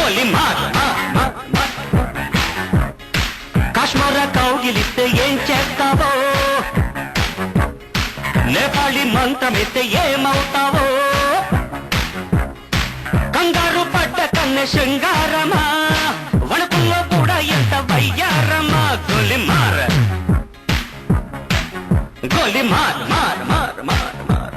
గోలి మార్ కాశ్మీర కౌగిలిస్తే ఏం చేస్తావో, నేపాళి మంత్రమిస్తే ఏమవుతావో, కంగారు పడ్డ కన్నె శృంగారమా, వణుకుల్లో కూడా ఎంత వయ్యారమా. గోలి మార్ గోలి మార్ మార్ మార్ మార్ మార్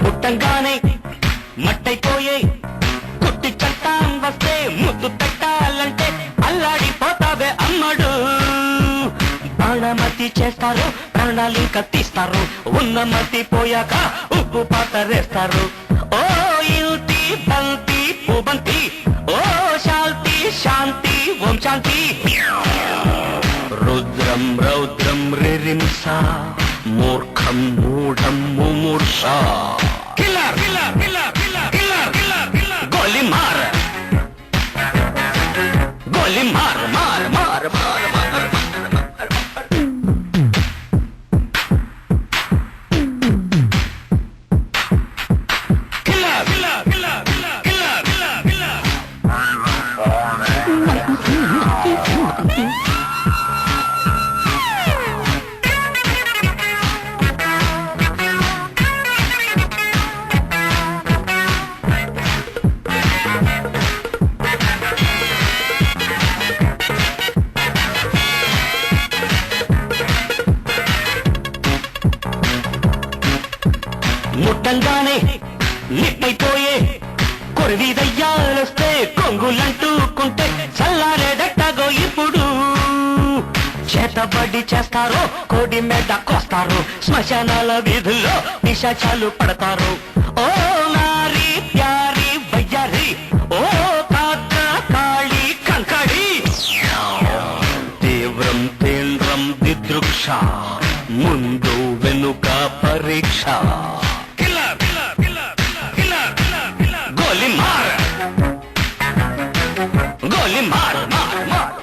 పుట్టంగానే మట్టైపోయే కుట్టి చట్టాం వస్తే ముద్దు పెట్టాలంటే అల్లాడిపోతావే అమ్మడు. బాణమతి చేస్తారు, ప్రాణాలు కత్తిస్తారు, ఉన్న మతి పోయాక ఉప్పు పాతరేస్తారు. ఓ యుతి బంతి పుబంతి, ఓ శాంతి శాంతి ఓం శాంతి. రుద్రం రౌద్రం రిరింస, మూర్ఖం మూఢం ముమూర్ష. Killer killer killer killer killer killer killer. గోలి మార్ గోలి మార్ మార్ మార్ మార్ మార్. Killer killer killer killer killer killer killer. ముట్టంగానే నిట్టయిపోయే కొరివిదయ్యాలొస్తే కొంగులంటూకుంటే చల్లారేదట్టగో ఇప్పుడు. చేతబడి చేస్తారో, కోడి మెడ కోస్తారు, శ్మశానాల వీధుల్లో నిశాచాలు పడతారు. ఓ నారి ప్యారి వయ్యారి, ఓ కాక కాళి కంకడి. తీవ్రం తీవ్రం దిదృక్ష, ముందు వెనుక పరీక్ష. గోలి మార్ గోలి మార్ మార్ మార్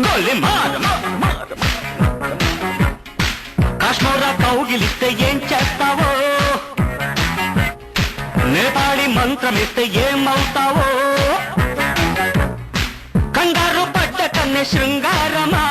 గోలి మార్ మార్ మార్. కాశ్మీర కౌగిలిస్తే ఏం చేస్తావో, నేపాళి మంత్రమిస్తే ఏమవుతావో, కంగారు పడ్డ కన్నె శృంగారమా,